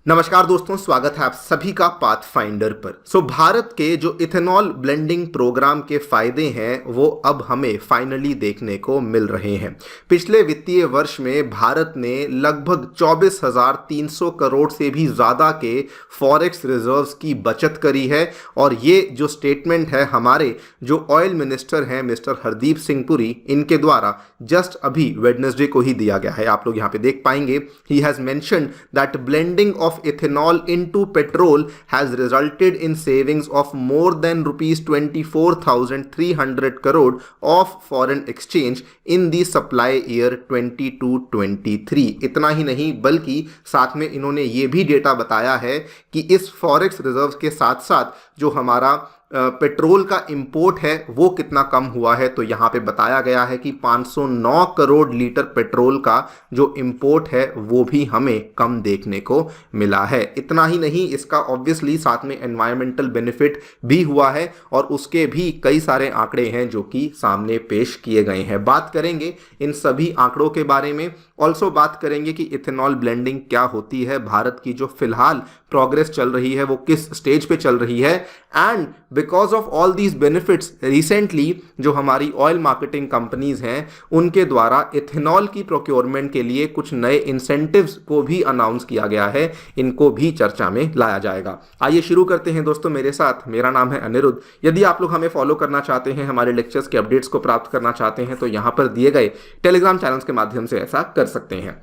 नमस्कार दोस्तों, स्वागत है आप सभी का पाथफाइंडर पर। भारत के जो इथेनॉल ब्लेंडिंग प्रोग्राम के फायदे हैं वो अब हमें फाइनली देखने को मिल रहे हैं। पिछले वित्तीय वर्ष में भारत ने लगभग 24,300 करोड़ से भी ज़्यादा के फॉरेक्स रिजर्व्स की बचत करी है और ये जो स्टेटमेंट है हमारे जो ऑयल मिनिस्टर हैं मिस्टर हरदीप सिंह पुरी, इनके द्वारा जस्ट अभी वेडनेसडे को ही दिया गया है। आप लोग यहाँ पे देख पाएंगे, he has mentioned that blending of ethanol into petrol has resulted in savings of more than rupees 24,300 crore of foreign exchange in the supply year 22-23। इतना ही नहीं बल्कि साथ में इन्होंने ये भी डेटा बताया है कि इस फॉरेक्स रिजर्व के साथ साथ जो हमारा पेट्रोल का इंपोर्ट है वो कितना कम हुआ है। तो यहाँ पे बताया गया है कि 509 करोड़ लीटर पेट्रोल का जो इंपोर्ट है वो भी हमें कम देखने को मिला है। इतना ही नहीं, इसका ऑब्वियसली साथ में एनवायरमेंटल बेनिफिट भी हुआ है और उसके भी कई सारे आंकड़े हैं जो कि सामने पेश किए गए हैं। बात करेंगे इन सभी आंकड़ों के बारे में। ऑल्सो बात करेंगे कि इथेनॉल ब्लेंडिंग क्या होती है, भारत की जो फिलहाल प्रोग्रेस चल रही है वो किस स्टेज पे चल रही है, and because of all these benefits recently जो हमारी ऑयल मार्केटिंग कंपनीज हैं उनके द्वारा इथेनॉल की प्रोक्योरमेंट के लिए कुछ नए इंसेंटिव्स को भी अनाउंस किया गया है, इनको भी चर्चा में लाया जाएगा। आइए शुरू करते हैं दोस्तों मेरे साथ। मेरा नाम है अनिरुद्ध। यदि आप लोग हमें फॉलो करना चाहते हैं, हमारे लेक्चर्स के अपडेट्स को प्राप्त करना चाहते हैं तो यहाँ पर दिए गए टेलीग्राम चैनल्स के माध्यम से ऐसा कर सकते हैं।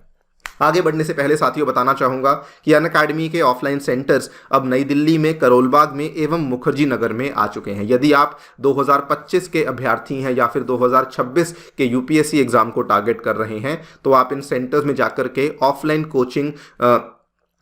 आगे बढ़ने से पहले साथियों बताना चाहूंगा कि अनअकैडमी के ऑफलाइन सेंटर्स अब नई दिल्ली में, करोलबाग में एवं मुखर्जी नगर में आ चुके हैं। यदि आप 2025 के अभ्यर्थी हैं या फिर 2026 के यूपीएससी एग्जाम को टारगेट कर रहे हैं तो आप इन सेंटर्स में जाकर के ऑफलाइन कोचिंग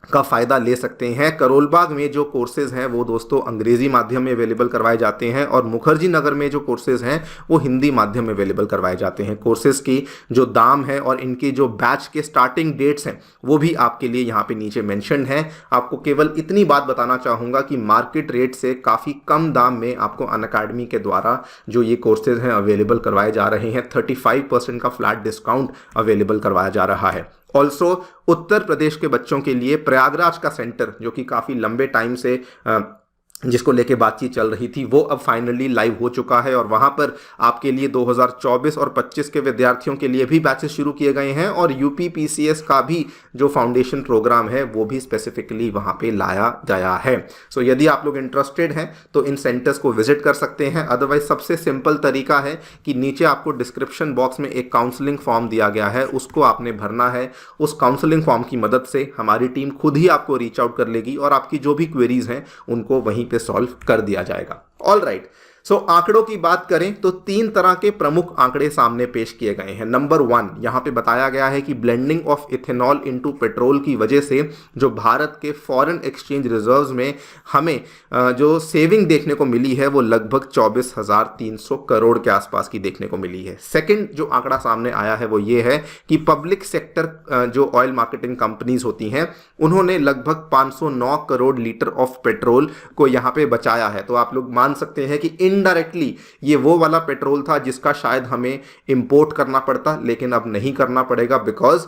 का फ़ायदा ले सकते हैं। करोलबाग में जो कोर्सेज़ हैं वो दोस्तों अंग्रेज़ी माध्यम में अवेलेबल करवाए जाते हैं और मुखर्जी नगर में जो कोर्सेज़ हैं वो हिंदी माध्यम में अवेलेबल करवाए जाते हैं। कोर्सेज़ की जो दाम है और इनकी जो बैच के स्टार्टिंग डेट्स हैं वो भी आपके लिए यहाँ पे नीचे मेंशन है। आपको केवल इतनी बात बताना चाहूँगा कि मार्केट रेट से काफ़ी कम दाम में आपको अनअकैडमी के द्वारा जो ये कोर्सेज़ हैं अवेलेबल करवाए जा रहे हैं। 35% का फ्लैट डिस्काउंट अवेलेबल करवाया जा रहा है। ऑल्सो उत्तर प्रदेश के बच्चों के लिए प्रयागराज का सेंटर जो कि काफ़ी लंबे टाइम से जिसको लेके बातचीत चल रही थी वो अब फाइनली लाइव हो चुका है और वहाँ पर आपके लिए 2024 और 25 के विद्यार्थियों के लिए भी बैचेस शुरू किए गए हैं और यूपीपीसीएस का भी जो फाउंडेशन प्रोग्राम है वो भी स्पेसिफिकली वहाँ पे लाया गया है। सो यदि आप लोग इंटरेस्टेड हैं तो इन सेंटर्स को विजिट कर सकते हैं। अदरवाइज सबसे सिंपल तरीका है कि नीचे आपको डिस्क्रिप्शन बॉक्स में एक काउंसलिंग फॉर्म दिया गया है, उसको आपने भरना है। उस काउंसलिंग फॉर्म की मदद से हमारी टीम खुद ही आपको रीच आउट कर लेगी और आपकी जो भी क्वेरीज हैं उनको वहीं पे सॉल्व कर दिया जाएगा। ऑल राइट, सो आंकड़ों की बात करें तो 3 तरह के प्रमुख आंकड़े सामने पेश किए गए हैं। नंबर 1 यहां पे बताया गया है कि blending of ethanol into petrol की वजह से जो भारत के फॉरेन एक्सचेंज रिजर्व्स में हमें जो सेविंग देखने को मिली है वो लगभग 24,300 करोड़ के आसपास की देखने को मिली है। सेकंड जो आंकड़ा सामने आया है वो ये है कि पब्लिक सेक्टर जो ऑयल मार्केटिंग कंपनीज होती हैं उन्होंने लगभग 509 करोड़ लीटर ऑफ पेट्रोल को यहाँ पे बचाया है। तो आप लोग मान सकते हैं कि इनडायरेक्टली ये वो वाला पेट्रोल था जिसका शायद हमें इंपोर्ट करना पड़ता, लेकिन अब नहीं करना पड़ेगा बिकॉज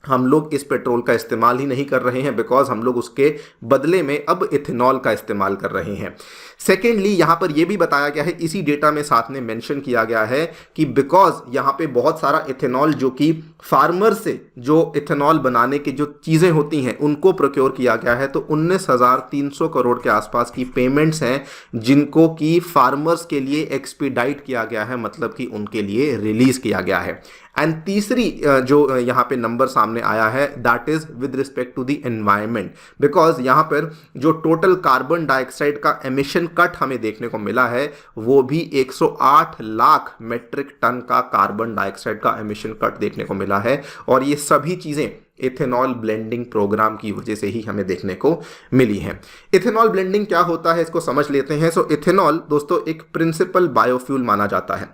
हम लोग इस पेट्रोल का इस्तेमाल ही नहीं कर रहे हैं, बिकॉज हम लोग उसके बदले में अब इथेनॉल का इस्तेमाल कर रहे हैं। सेकेंडली यहाँ पर यह भी बताया गया है, इसी डेटा में साथ में मेंशन किया गया है कि बिकॉज यहाँ पे बहुत सारा इथेनॉल जो कि फार्मर से जो इथेनॉल बनाने की जो चीज़ें होती हैं उनको प्रोक्योर किया गया है। तो 19,300 करोड़ के आसपास की पेमेंट्स हैं जिनको कि फार्मर्स के लिए एक्सपीडाइट किया गया है, मतलब कि उनके लिए रिलीज किया गया है। एंड तीसरी जो यहाँ पे नंबर सामने आया है that is with respect to the environment, because यहाँ पर जो टोटल कार्बन डाइऑक्साइड का एमिशन कट हमें देखने को मिला है वो भी 108 लाख मेट्रिक टन का कार्बन डाइऑक्साइड का एमिशन कट देखने को मिला है और ये सभी चीज़ें इथेनॉल ब्लेंडिंग प्रोग्राम की वजह से ही हमें देखने को मिली है। इथेनॉल ब्लेंडिंग क्या होता है इसको समझ लेते हैं। सो इथेनॉल दोस्तों एक प्रिंसिपल बायोफ्यूल माना जाता है।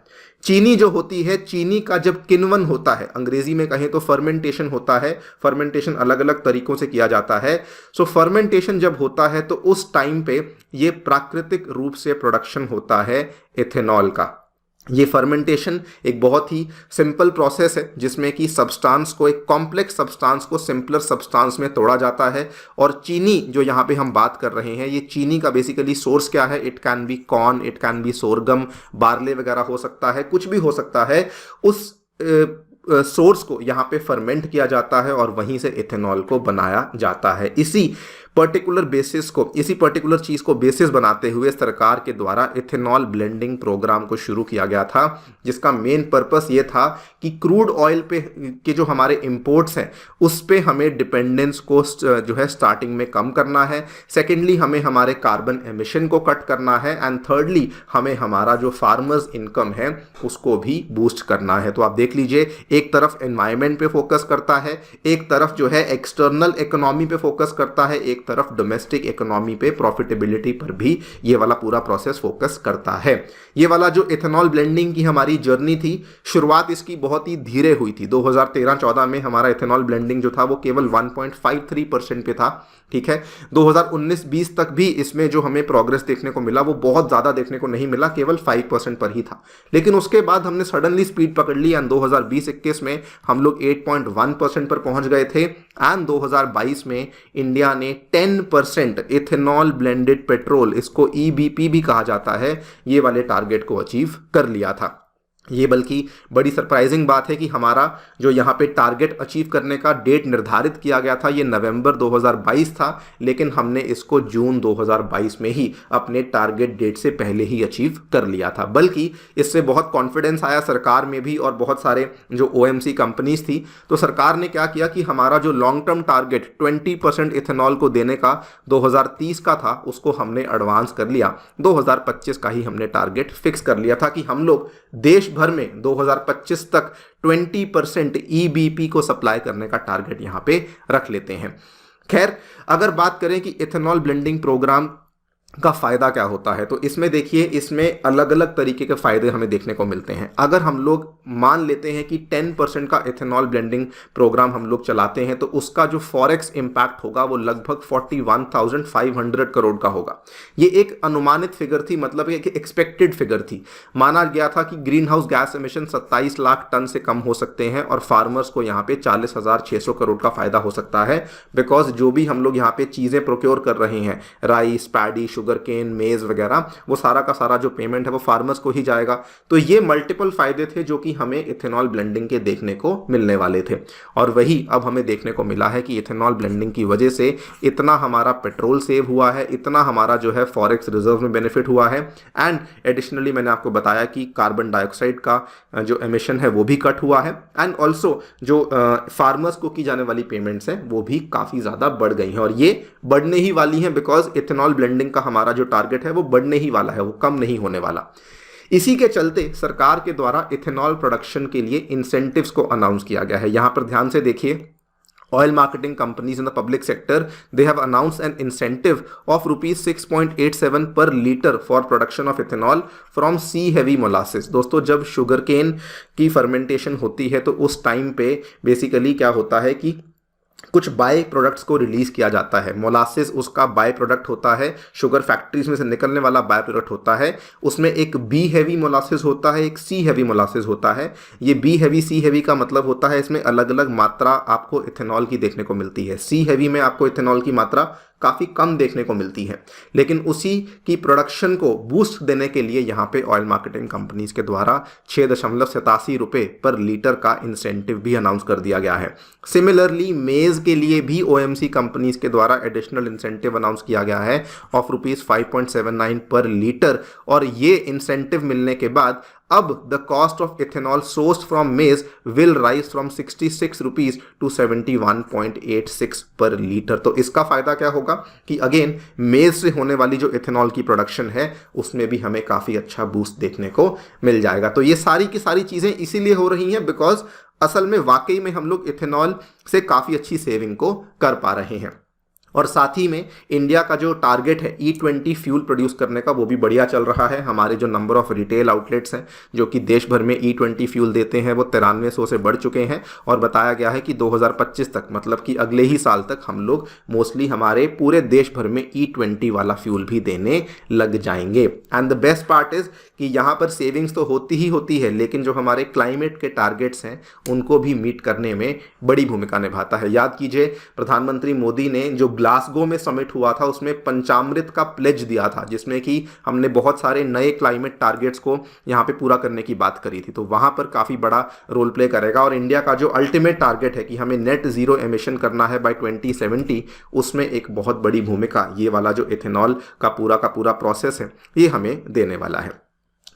चीनी जो होती है, चीनी का जब किण्वन होता है, अंग्रेजी में कहें तो फर्मेंटेशन होता है। फर्मेंटेशन अलग अलग तरीकों से किया जाता है। सो फर्मेंटेशन जब होता है तो उस टाइम पे ये प्राकृतिक रूप से प्रोडक्शन होता है इथेनॉल का। ये फर्मेंटेशन एक बहुत ही सिंपल प्रोसेस है जिसमें कि सब्सटेंस को, एक कॉम्प्लेक्स सब्सटेंस को सिंपलर सब्सटेंस में तोड़ा जाता है। और चीनी जो यहाँ पे हम बात कर रहे हैं, ये चीनी का बेसिकली सोर्स क्या है? It can be corn, it can be sorghum, barley वगैरह हो सकता है, कुछ भी हो सकता है। उस सोर्स को यहाँ पे फर्मेंट किया जाता है और वहीं से इथेनॉल को बनाया जाता है। इसी पर्टिकुलर बेसिस को, इसी पर्टिकुलर चीज़ को बेसिस बनाते हुए सरकार के द्वारा इथेनॉल ब्लेंडिंग प्रोग्राम को शुरू किया गया था, जिसका मेन पर्पस ये था कि क्रूड ऑयल पे के जो हमारे इंपोर्ट्स हैं उस पे हमें डिपेंडेंस को जो है स्टार्टिंग में कम करना है। सेकेंडली हमें हमारे कार्बन एमिशन को कट करना है, एंड थर्डली हमें हमारा जो फार्मर्स इनकम है उसको भी बूस्ट करना है। तो आप देख लीजिए, एक तरफ एनवायरमेंट पे फोकस करता है, एक तरफ जो है एक्सटर्नल इकोनॉमी पे फोकस करता है, एक तरफ डोमेस्टिक इकोनॉमी पे प्रॉफिटेबिलिटी पर भी ये वाला पूरा प्रोसेस फोकस करता है। ये वाला जो इथेनॉल ब्लेंडिंग की हमारी जर्नी थी, शुरुआत इसकी बहुत ही धीरे हुई थी। 2013-14 में हमारा इथेनॉल ब्लेंडिंग जो था वो केवल 1.53% पे था, ठीक है। 2019-20 तक भी इसमें जो हमें प्रोग्रेस देखने को मिला वो बहुत ज़्यादा देखने को नहीं मिला, केवल 5% पर ही था। लेकिन उसके बाद हमने सडनली स्पीड पकड़ ली एंड 2020-21 में हम लोग 8.1% पर पहुंच गए थे, एंड 2022 में इंडिया ने 10% इथेनॉल ब्लेंडेड पेट्रोल, इसको EBP भी कहा जाता है, ये वाले टारगेट को अचीव कर लिया था। ये बल्कि बड़ी सरप्राइजिंग बात है कि हमारा जो यहाँ पे टारगेट अचीव करने का डेट निर्धारित किया गया था ये नवंबर 2022 था, लेकिन हमने इसको जून 2022 में ही अपने टारगेट डेट से पहले ही अचीव कर लिया था। बल्कि इससे बहुत कॉन्फिडेंस आया सरकार में भी और बहुत सारे जो OMC कंपनीज थी। तो सरकार ने क्या किया कि हमारा जो लॉन्ग टर्म टारगेट 20% इथेनॉल को देने का 2030 का था, उसको हमने एडवांस कर लिया, 2025 का ही हमने टारगेट फिक्स कर लिया था कि हम लोग देश भर में 2025 तक 20% EBP को सप्लाई करने का टारगेट यहां पे रख लेते हैं। खैर, अगर बात करें कि इथेनॉल ब्लेंडिंग प्रोग्राम का फ़ायदा क्या होता है, तो इसमें देखिए, इसमें अलग अलग तरीके के फ़ायदे हमें देखने को मिलते हैं। अगर हम लोग मान लेते हैं कि 10% का इथेनॉल ब्लेंडिंग प्रोग्राम हम लोग चलाते हैं, तो उसका जो फॉरेक्स इम्पैक्ट होगा वो लगभग 41,500 करोड़ का होगा। ये एक अनुमानित फिगर थी, मतलब एक एक्सपेक्टेड फिगर थी। माना गया था कि greenhouse gas emission 27 lakh ton से कम हो सकते हैं और फार्मर्स को यहाँ पे 40,600 करोड़ का फ़ायदा हो सकता है, बिकॉज जो भी हम लोग यहाँ पे चीज़ें प्रोक्योर कर रहे हैं, राइस, पैडी, शुगर केन, मेज वगैरह, वो सारा का सारा जो पेमेंट है वो फार्मर्स को ही जाएगा। तो ये मल्टीपल फायदे थे जो कि हमें इथेनॉल ब्लेंडिंग के देखने को मिलने वाले थे, और वही अब हमें देखने को मिला है कि इथेनॉल ब्लेंडिंग की वजह से इतना हमारा पेट्रोल सेव हुआ है, इतना हमारा जो है फॉरेक्स रिजर्व में बेनिफिट हुआ है, एंड एडिशनली मैंने आपको बताया कि कार्बन डाइऑक्साइड का जो एमिशन है वो भी कट हुआ है, एंड ऑल्सो जो फार्मर्स को की जाने वाली पेमेंट्स हैं वो भी काफ़ी ज़्यादा बढ़ गई हैं, और ये बढ़ने ही वाली हैं, बिकॉज इथेनॉल ब्लेंडिंग का हमारा जो टारगेट है वो बढ़ने ही वाला है, वो कम नहीं होने वाला। इसी के चलते सरकार के द्वारा इथेनॉल प्रोडक्शन के लिए इंसेंटिव्स को अनाउंस किया गया है। यहां पर ध्यान से देखिए, oil marketing companies in the public sector, they have announced an incentive of rupees 6.87 per liter for production of ethanol from C heavy molasses। दोस्तों, जब शुगर केन की फर्मेंटेशन होती है तो उस टाइम पे बेसिकली क्या होता है कि कुछ बाय प्रोडक्ट्स को रिलीज किया जाता है। मोलासेस उसका बाय प्रोडक्ट होता है, शुगर फैक्ट्रीज में से निकलने वाला बाय प्रोडक्ट होता है। उसमें एक बी हैवी मोलासेस होता है, एक सी हैवी मोलासेस होता है। ये बी हैवी सी हैवी का मतलब होता है इसमें अलग अलग मात्रा आपको इथेनॉल की देखने को मिलती है। सी हैवी में आपको इथेनॉल की मात्रा काफ़ी कम देखने को मिलती है, लेकिन उसी की प्रोडक्शन को बूस्ट देने के लिए यहाँ पे ऑयल मार्केटिंग कंपनीज के द्वारा 6.87 रुपये पर लीटर का इंसेंटिव भी अनाउंस कर दिया गया है। सिमिलरली मेज के लिए भी OMC कंपनीज के द्वारा एडिशनल इंसेंटिव अनाउंस किया गया है ऑफ रुपीज़ 5.79 पर लीटर, और ये इंसेंटिव मिलने के बाद अब the cost of ethanol sourced from maize will rise from 66 rupees to 71.86 per litre. तो इसका फायदा क्या होगा कि अगेन मेज से होने वाली जो इथेनॉल की प्रोडक्शन है उसमें भी हमें काफ़ी अच्छा बूस्ट देखने को मिल जाएगा। तो ये सारी की सारी चीज़ें इसीलिए हो रही हैं बिकॉज असल में वाकई में हम लोग इथेनॉल से काफ़ी अच्छी सेविंग को कर पा रहे हैं। और साथ ही में इंडिया का जो टारगेट है E20 फ्यूल प्रोड्यूस करने का वो भी बढ़िया चल रहा है। हमारे जो नंबर ऑफ रिटेल आउटलेट्स हैं जो कि देश भर में E20 फ्यूल देते हैं वो 9300 से बढ़ चुके हैं और बताया गया है कि 2025 तक मतलब कि अगले ही साल तक हम लोग मोस्टली हमारे पूरे देश भर में E20 वाला फ्यूल भी देने लग जाएंगे। And the best part is कि यहाँ पर सेविंग्स तो होती ही होती है, लेकिन जो हमारे क्लाइमेट के टारगेट्स हैं उनको भी मीट करने में बड़ी भूमिका निभाता है। याद कीजिए प्रधानमंत्री मोदी ने जो ग्लासगो में समिट हुआ था उसमें पंचामृत का प्लेज दिया था, जिसमें कि हमने बहुत सारे नए क्लाइमेट टारगेट्स को यहाँ पे पूरा करने की बात करी थी। तो वहाँ पर काफ़ी बड़ा रोल प्ले करेगा। और इंडिया का जो अल्टीमेट टारगेट है कि हमें नेट जीरो एमिशन करना है बाय 2070, उसमें एक बहुत बड़ी भूमिका ये वाला जो इथेनॉल का पूरा प्रोसेस है ये हमें देने वाला है।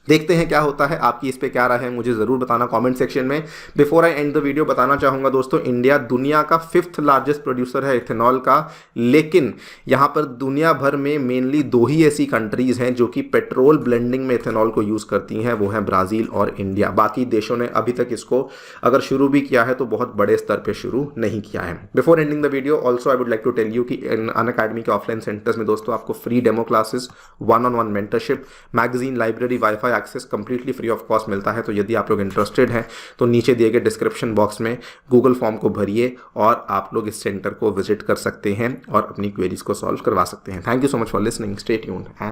देखते हैं क्या होता है। आपकी इस पे क्या राय है मुझे ज़रूर बताना कमेंट सेक्शन में। Before I and the video बताना चाहूँगा दोस्तों, इंडिया दुनिया का 5th लार्जेस्ट प्रोड्यूसर है इथेनॉल का, लेकिन यहाँ पर दुनिया भर में मेनली 2 ही ऐसी कंट्रीज़ हैं जो कि पेट्रोल ब्लेंडिंग में इथेनॉल को यूज़ करती हैं, वो हैं ब्राज़ील और इंडिया। बाकी देशों ने अभी तक इसको अगर शुरू भी किया है तो बहुत बड़े स्तर पर शुरू नहीं किया है। Before ending the video also I would like to tell you कि अनअकैडमी के ऑफलाइन सेंटर्स में दोस्तों आपको free demo classes, 1-on-1 mentorship, magazine, library, wifi access completely free of cost मिलता है। तो यदि आप लोग इंटरेस्टेड हैं तो नीचे दिए गए डिस्क्रिप्शन बॉक्स में गूगल फॉर्म को भरिए और आप लोग इस सेंटर को विजिट कर सकते हैं और अपनी क्वेरीज को सॉल्व करवा सकते हैं। Thank you so much for listening, stay tuned.